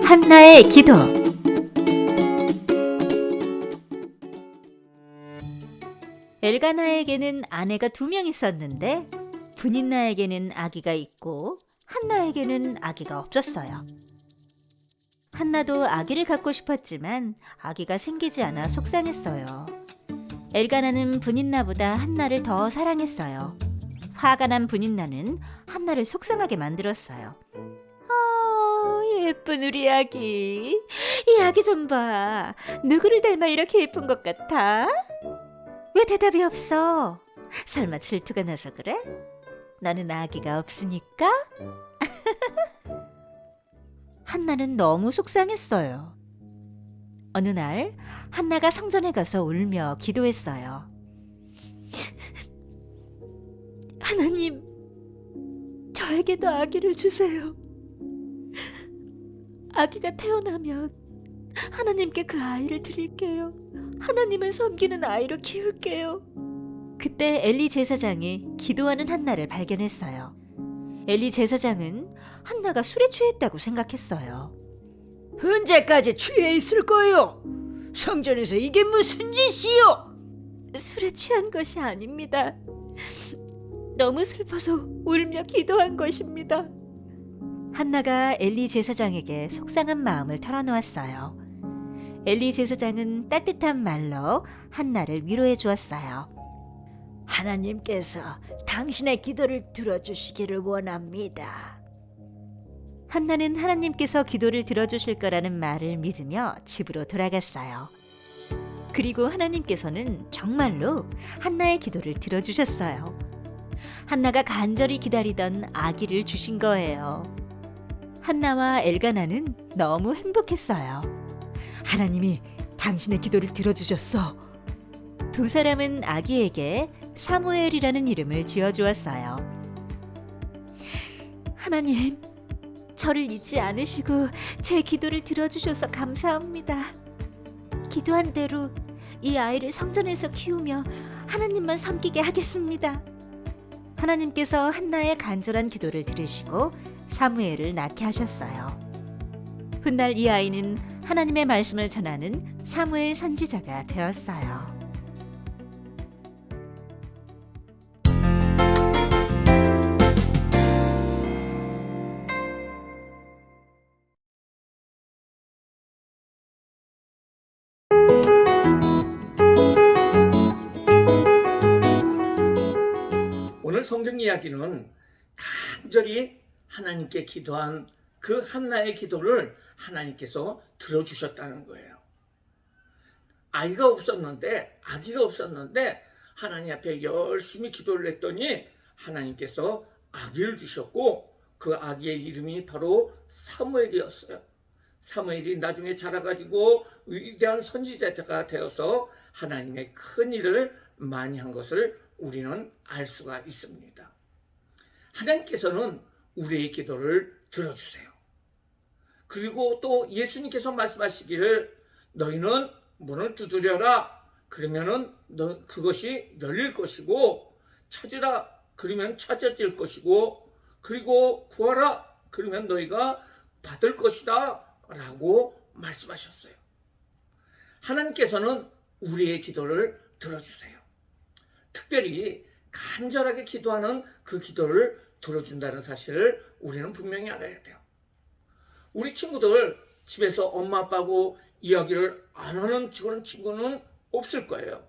한나의 기도. 엘가나에게는 아내가 2명 있었는데 브닌나에게는 아기가 있고 한나에게는 아기가 없었어요. 한나도 아기를 갖고 싶었지만 아기가 생기지 않아 속상했어요. 엘가나는 브닌나보다 한나를 더 사랑했어요. 화가 난 브닌나는 한나를 속상하게 만들었어요. 예쁜 우리 아기. 이 아기 좀 봐. 누구를 닮아 이렇게 예쁜 것 같아? 왜 대답이 없어? 설마 질투가 나서 그래? 너는 아기가 없으니까? 한나는 너무 속상했어요. 어느 날 한나가 성전에 가서 울며 기도했어요. 하나님, 저에게도 아기를 주세요. 아기가 태어나면 하나님께 그 아이를 드릴게요. 하나님을 섬기는 아이로 키울게요. 그때 엘리 제사장이 기도하는 한나를 발견했어요. 엘리 제사장은 한나가 술에 취했다고 생각했어요. 언제까지 취해 있을 거요? 성전에서 이게 무슨 짓이요? 술에 취한 것이 아닙니다. 너무 슬퍼서 울며 기도한 것입니다. 한나가 엘리 제사장에게 속상한 마음을 털어놓았어요. 엘리 제사장은 따뜻한 말로 한나를 위로해 주었어요. 하나님께서 당신의 기도를 들어주시기를 원합니다. 한나는 하나님께서 기도를 들어주실 거라는 말을 믿으며 집으로 돌아갔어요. 그리고 하나님께서는 정말로 한나의 기도를 들어주셨어요. 한나가 간절히 기다리던 아기를 주신 거예요. 한나와 엘가나는 너무 행복했어요. 하나님이 당신의 기도를 들어주셨어. 2 사람은 아기에게 사무엘이라는 이름을 지어주었어요. 하나님, 저를 잊지 않으시고 제 기도를 들어주셔서 감사합니다. 기도한 대로 이 아이를 성전에서 키우며 하나님만 섬기게 하겠습니다. 하나님께서 한나의 간절한 기도를 들으시고 사무엘을 낳게 하셨어요. 훗날 이 아이는 하나님의 말씀을 전하는 사무엘 선지자가 되었어요. 오늘 성경 이야기는 간절히 하나님께 기도한 그 한나의 기도를 하나님께서 들어주셨다는 거예요. 아기가 없었는데 하나님 앞에 열심히 기도를 했더니 하나님께서 아기를 주셨고 그 아기의 이름이 바로 사무엘이었어요. 사무엘이 나중에 자라가지고 위대한 선지자가 되어서 하나님의 큰 일을 많이 한 것을 우리는 알 수가 있습니다. 하나님께서는 우리의 기도를 들어주세요. 그리고 또 예수님께서 말씀하시기를 너희는 문을 두드려라. 그러면은 그것이 열릴 것이고 찾으라. 그러면 찾아질 것이고 그리고 구하라. 그러면 너희가 받을 것이다. 라고 말씀하셨어요. 하나님께서는 우리의 기도를 들어주세요. 특별히 간절하게 기도하는 그 기도를 들어준다는 사실을 우리는 분명히 알아야 돼요. 우리 친구들 집에서 엄마 아빠하고 이야기를 안 하는 그런 친구는 없을 거예요.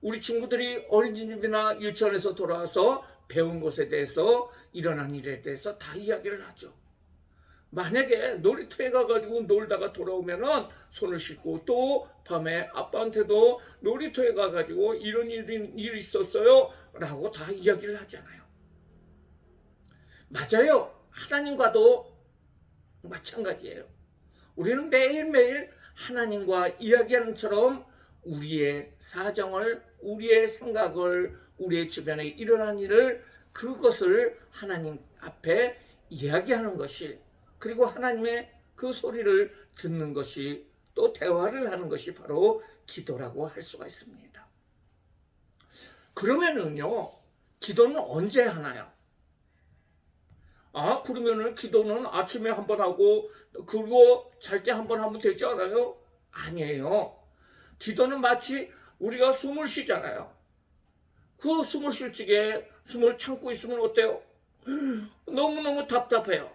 우리 친구들이 어린이집이나 유치원에서 돌아와서 배운 것에 대해서 일어난 일에 대해서 다 이야기를 하죠. 만약에 놀이터에 가가지고 놀다가 돌아오면은 손을 씻고 또 밤에 아빠한테도 놀이터에 가가지고 이런 일이 있었어요 라고 다 이야기를 하잖아요. 맞아요. 하나님과도 마찬가지예요. 우리는 매일매일 하나님과 이야기하는 것처럼 우리의 사정을, 우리의 생각을, 우리의 주변에 일어난 일을 그것을 하나님 앞에 이야기하는 것이 그리고 하나님의 그 소리를 듣는 것이 또 대화를 하는 것이 바로 기도라고 할 수가 있습니다. 그러면은요, 기도는 언제 하나요? 그러면은 기도는 아침에 한 번 하고 그리고 잘 때 한 번 하면 되지 않아요? 아니에요. 기도는 마치 우리가 숨을 쉬잖아요. 그 숨을 쉴 적에 숨을 참고 있으면 어때요? 너무너무 답답해요.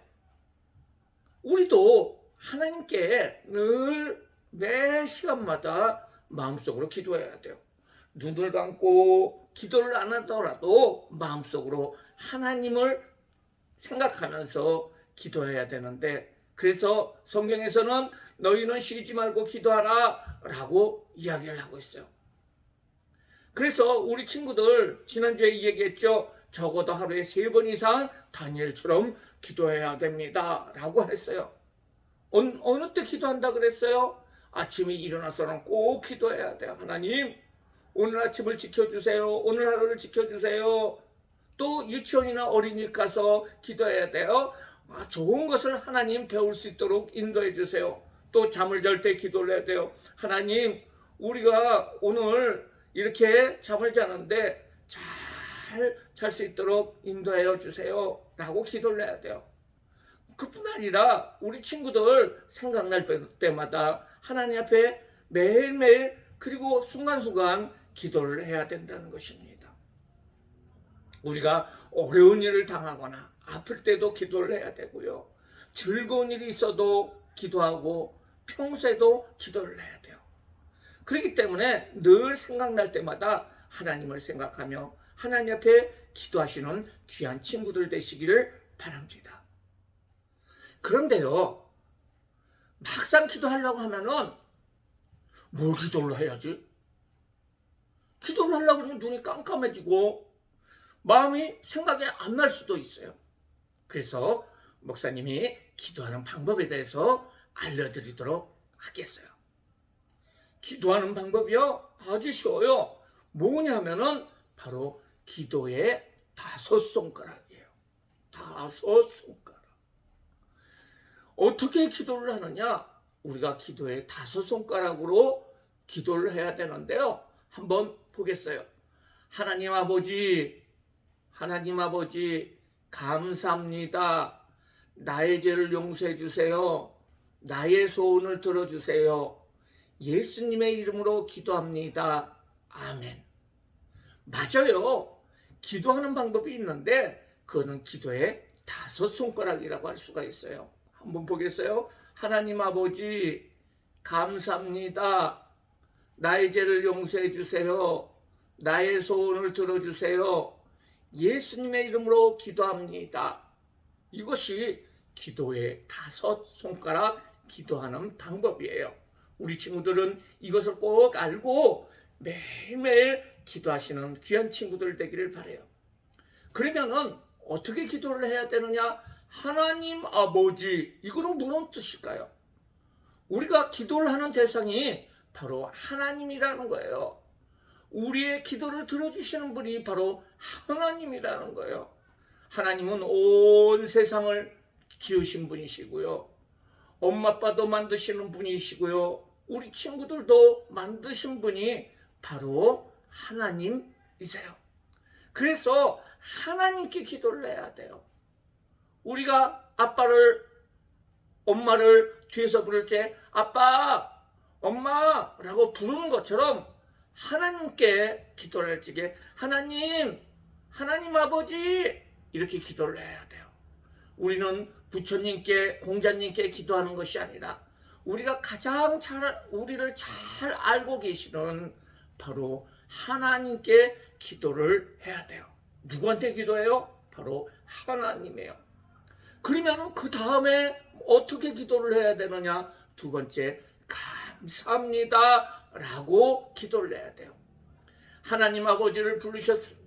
우리도 하나님께 늘 매 시간마다 마음속으로 기도해야 돼요. 눈을 감고 기도를 안 하더라도 마음속으로 하나님을 생각하면서 기도해야 되는데, 그래서 성경에서는 너희는 쉬지 말고 기도하라 라고 이야기를 하고 있어요. 그래서 우리 친구들 지난주에 얘기했죠. 적어도 하루에 3번 이상 다니엘처럼 기도해야 됩니다 라고 했어요. 어느 때 기도한다 그랬어요? 아침에 일어나서는 꼭 기도해야 돼요. 하나님, 오늘 아침을 지켜주세요. 오늘 하루를 지켜주세요. 또 유치원이나 어린이집 가서 기도해야 돼요. 좋은 것을 하나님 배울 수 있도록 인도해 주세요. 또 잠을 잘 때 기도를 해야 돼요. 하나님, 우리가 오늘 이렇게 잠을 자는데 잘 잘 수 있도록 인도해 주세요 라고 기도를 해야 돼요. 그뿐 아니라 우리 친구들 생각날 때마다 하나님 앞에 매일매일 그리고 순간순간 기도를 해야 된다는 것입니다. 우리가 어려운 일을 당하거나 아플 때도 기도를 해야 되고요. 즐거운 일이 있어도 기도하고 평소에도 기도를 해야 돼요. 그렇기 때문에 늘 생각날 때마다 하나님을 생각하며 하나님 앞에 기도하시는 귀한 친구들 되시기를 바랍니다. 그런데요, 막상 기도하려고 하면은 뭘 기도를 해야지? 기도를 하려고 그러면 눈이 깜깜해지고 마음이 생각이 안 날 수도 있어요. 그래서 목사님이 기도하는 방법에 대해서 알려드리도록 하겠어요. 기도하는 방법이요, 아주 쉬워요. 뭐냐면은 바로 기도의 5손가락이에요. 5손가락. 어떻게 기도를 하느냐? 우리가 기도의 5손가락으로 기도를 해야 되는데요. 한번 보겠어요. 하나님 아버지, 감사합니다. 나의 죄를 용서해 주세요. 나의 소원을 들어주세요. 예수님의 이름으로 기도합니다. 아멘. 맞아요. 기도하는 방법이 있는데 그거는 기도의 5손가락이라고 할 수가 있어요. 한번 보겠어요. 하나님 아버지, 감사합니다. 나의 죄를 용서해 주세요. 나의 소원을 들어주세요. 예수님의 이름으로 기도합니다. 이것이 기도의 5손가락 기도하는 방법이에요. 우리 친구들은 이것을 꼭 알고 매일매일 기도하시는 귀한 친구들 되기를 바라요. 그러면은 어떻게 기도를 해야 되느냐? 하나님 아버지, 이거는 무슨 뜻일까요? 우리가 기도를 하는 대상이 바로 하나님이라는 거예요. 우리의 기도를 들어주시는 분이 바로 하나님이라는 거예요. 하나님은 온 세상을 지으신 분이시고요. 엄마 아빠도 만드시는 분이시고요. 우리 친구들도 만드신 분이 바로 하나님이세요. 그래서 하나님께 기도를 해야 돼요. 우리가 아빠를, 엄마를 뒤에서 부를 때 아빠, 엄마라고 부르는 것처럼 하나님께 기도를 할 적에 하나님 아버지 이렇게 기도를 해야 돼요. 우리는 부처님께, 공자님께 기도하는 것이 아니라 우리가 가장 우리를 잘 알고 계시는 바로 하나님께 기도를 해야 돼요. 누구한테 기도해요? 바로 하나님이에요. 그러면 그 다음에 어떻게 기도를 해야 되느냐? 2번째, 감사합니다 라고 기도를 해야 돼요. 하나님 아버지를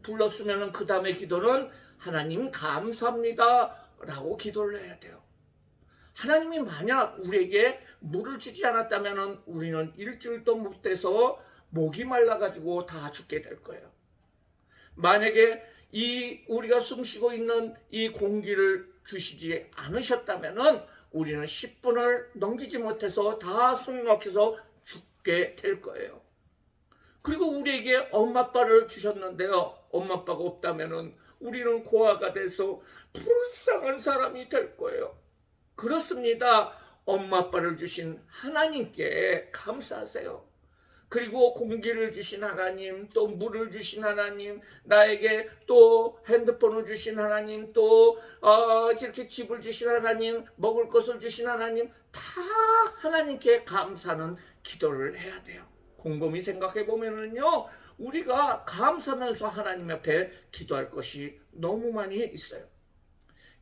불렀으면 그 다음에 기도는 하나님 감사합니다 라고 기도를 해야 돼요. 하나님이 만약 우리에게 물을 주지 않았다면 우리는 일주일도 못 돼서 목이 말라가지고 다 죽게 될 거예요. 만약에 우리가 숨쉬고 있는 이 공기를 주시지 않으셨다면 우리는 10분을 넘기지 못해서 다 숨이 막혀서 죽게 될 거예요. 그리고 우리에게 엄마 아빠를 주셨는데요. 엄마 아빠가 없다면 우리는 고아가 돼서 불쌍한 사람이 될 거예요. 그렇습니다. 엄마 아빠를 주신 하나님께 감사하세요. 그리고 공기를 주신 하나님, 또 물을 주신 하나님, 나에게 또 핸드폰을 주신 하나님, 또 이렇게 집을 주신 하나님, 먹을 것을 주신 하나님, 다 하나님께 감사하는 기도를 해야 돼요. 곰곰이 생각해 보면은요, 우리가 감사하면서 하나님 앞에 기도할 것이 너무 많이 있어요.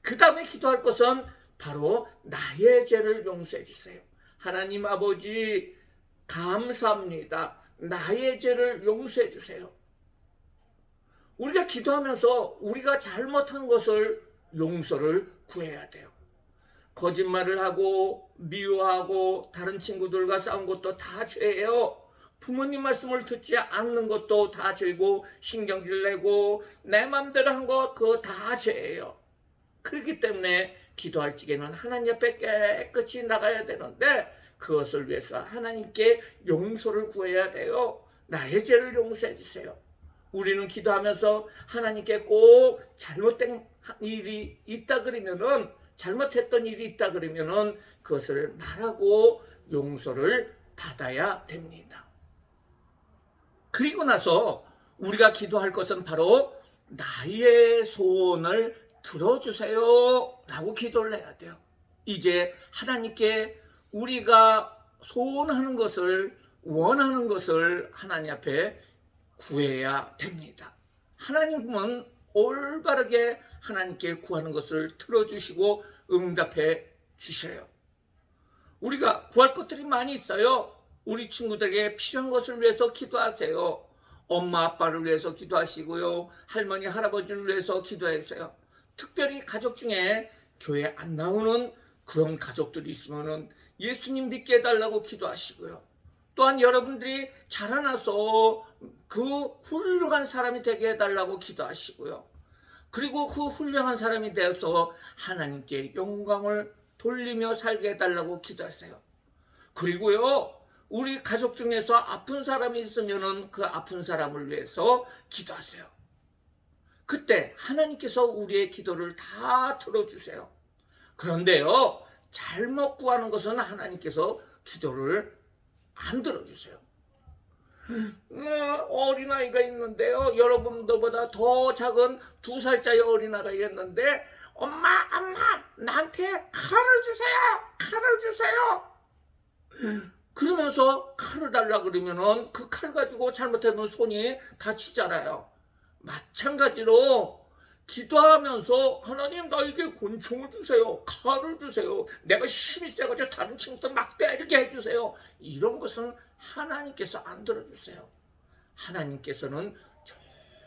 그 다음에 기도할 것은 바로 나의 죄를 용서해 주세요. 하나님 아버지 감사합니다. 나의 죄를 용서해 주세요. 우리가 기도하면서 우리가 잘못한 것을 용서를 구해야 돼요. 거짓말을 하고 미워하고 다른 친구들과 싸운 것도 다 죄예요. 부모님 말씀을 듣지 않는 것도 다 죄고 신경질 내고 내 맘대로 한 거 그거 다 죄예요. 그렇기 때문에 기도할 적에는 하나님 앞에 깨끗이 나가야 되는데 그것을 위해서 하나님께 용서를 구해야 돼요. 나의 죄를 용서해 주세요. 우리는 기도하면서 하나님께 꼭 잘못된 일이 있다 그러면은 잘못했던 일이 있다 그러면은 그것을 말하고 용서를 받아야 됩니다. 그리고 나서 우리가 기도할 것은 바로 나의 소원을 들어주세요 라고 기도를 해야 돼요. 이제 하나님께 우리가 소원하는 것을 원하는 것을 하나님 앞에 구해야 됩니다. 하나님은 올바르게 하나님께 구하는 것을 들어주시고 응답해 주셔요. 우리가 구할 것들이 많이 있어요. 우리 친구들에게 필요한 것을 위해서 기도하세요. 엄마 아빠를 위해서 기도하시고요. 할머니 할아버지를 위해서 기도하세요. 특별히 가족 중에 교회 안 나오는 그런 가족들이 있으면 예수님 믿게 해달라고 기도하시고요. 또한 여러분들이 자라나서 그 훌륭한 사람이 되게 해달라고 기도하시고요. 그리고 그 훌륭한 사람이 되어서 하나님께 영광을 돌리며 살게 해달라고 기도하세요. 그리고요, 우리 가족 중에서 아픈 사람이 있으면 그 아픈 사람을 위해서 기도하세요. 그때 하나님께서 우리의 기도를 다 들어주세요. 그런데요, 잘못 구하는 것은 하나님께서 기도를 안 들어주세요. 어린아이가 있는데요, 여러분들보다 더 작은 2살짜리 어린아이가 있는데 엄마 나한테 칼을 주세요, 칼을 주세요 그러면서 칼을 달라 그러면은 그 칼 가지고 잘못하면 손이 다치잖아요. 마찬가지로 기도하면서 하나님 나에게 권총을 주세요, 칼을 주세요, 내가 힘이 세가지고 다른 친구들 막 때리게 해주세요. 이런 것은 하나님께서 안 들어주세요. 하나님께서는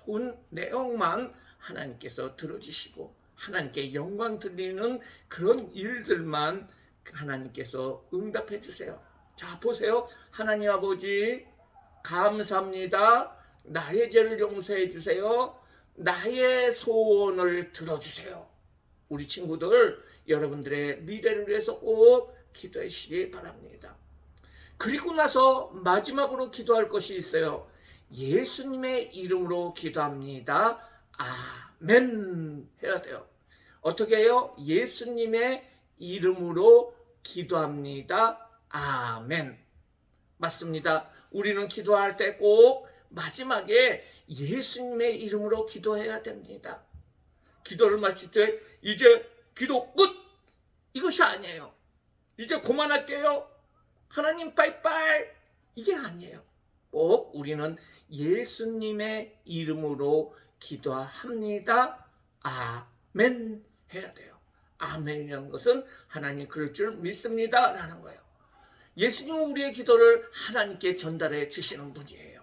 좋은 내용만 하나님께서 들어주시고 하나님께 영광 드리는 그런 일들만 하나님께서 응답해 주세요. 자, 보세요. 하나님 아버지 감사합니다. 나의 죄를 용서해 주세요. 나의 소원을 들어주세요. 우리 친구들 여러분들의 미래를 위해서 꼭 기도해 주시기 바랍니다. 그리고 나서 마지막으로 기도할 것이 있어요. 예수님의 이름으로 기도합니다. 아멘 해야 돼요. 어떻게 해요? 예수님의 이름으로 기도합니다. 아멘. 맞습니다. 우리는 기도할 때 꼭 마지막에 예수님의 이름으로 기도해야 됩니다. 기도를 마칠 때 이제 기도 끝! 이것이 아니에요. 이제 그만할게요. 하나님 빠이빠이! 이게 아니에요. 꼭 우리는 예수님의 이름으로 기도합니다. 아멘 해야 돼요. 아멘이라는 것은 하나님 그럴 줄 믿습니다 라는 거예요. 예수님은 우리의 기도를 하나님께 전달해 주시는 분이에요.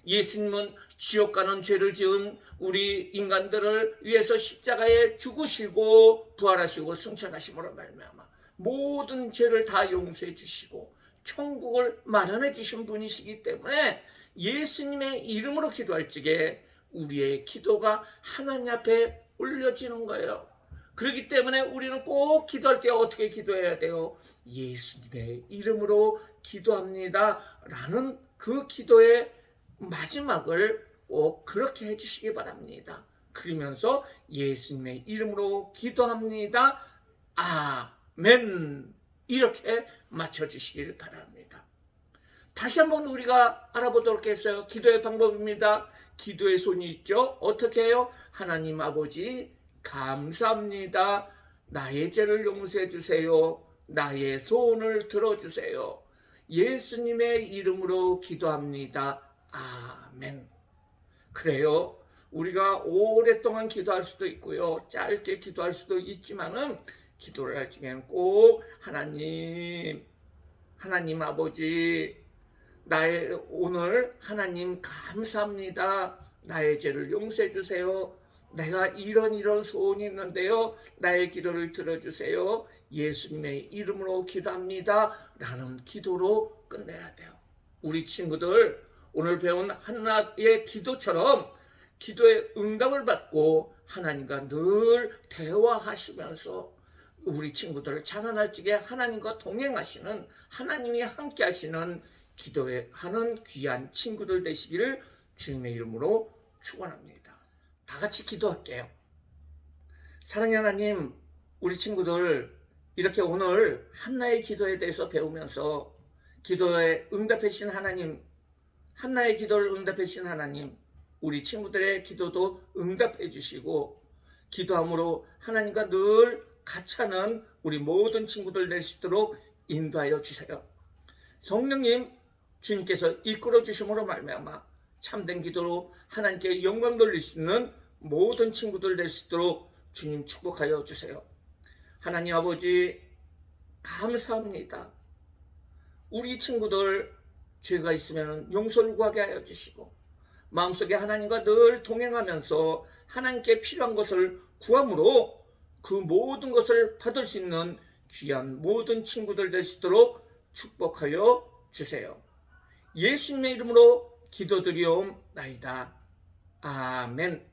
예수님은 지옥 가는 죄를 지은 우리 인간들을 위해서 십자가에 죽으시고 부활하시고 승천하심으로 말미암아 모든 죄를 다 용서해 주시고 천국을 마련해 주신 분이시기 때문에 예수님의 이름으로 기도할 적에 우리의 기도가 하나님 앞에 올려지는 거예요. 그렇기 때문에 우리는 꼭 기도할 때 어떻게 기도해야 돼요? 예수님의 이름으로 기도합니다 라는 그 기도의 마지막을 꼭 그렇게 해주시기 바랍니다. 그러면서 예수님의 이름으로 기도합니다. 아멘. 이렇게 맞춰주시길 바랍니다. 다시 한번 우리가 알아보도록 했어요. 기도의 방법입니다. 기도의 손이 있죠. 어떻게 해요? 하나님 아버지 감사합니다. 나의 죄를 용서해 주세요. 나의 소원을 들어주세요. 예수님의 이름으로 기도합니다. 아멘. 그래요. 우리가 오랫동안 기도할 수도 있고요. 짧게 기도할 수도 있지만은 기도를 할 적에는 꼭 하나님 아버지 나의 오늘 하나님 감사합니다. 나의 죄를 용서해 주세요. 내가 이런 소원이 있는데요. 나의 기도를 들어주세요. 예수님의 이름으로 기도합니다. 라는 기도로 끝내야 돼요. 우리 친구들 오늘 배운 한나의 기도처럼 기도의 응답을 받고 하나님과 늘 대화하시면서 우리 친구들을 찬양할 적에 하나님과 동행하시는 하나님이 함께 하시는 기도에 하는 귀한 친구들 되시기를 주님의 이름으로 축원합니다. 다 같이 기도할게요. 사랑의 하나님, 우리 친구들 이렇게 오늘 한나의 기도에 대해서 배우면서 기도에 응답해 주신 하나님, 한나의 기도를 응답해 주신 하나님, 우리 친구들의 기도도 응답해 주시고 기도함으로 하나님과 늘 같이 하는 우리 모든 친구들 될 수 있도록 인도하여 주세요. 성령님, 주님께서 이끌어 주심으로 말미암아 참된 기도로 하나님께 영광 돌릴 수 있는 모든 친구들 될 수 있도록 주님 축복하여 주세요. 하나님 아버지 감사합니다. 우리 친구들 죄가 있으면 용서를 구하게 하여 주시고 마음속에 하나님과 늘 동행하면서 하나님께 필요한 것을 구함으로 그 모든 것을 받을 수 있는 귀한 모든 친구들 될 수 있도록 축복하여 주세요. 예수님의 이름으로 기도드리옵나이다. 아멘.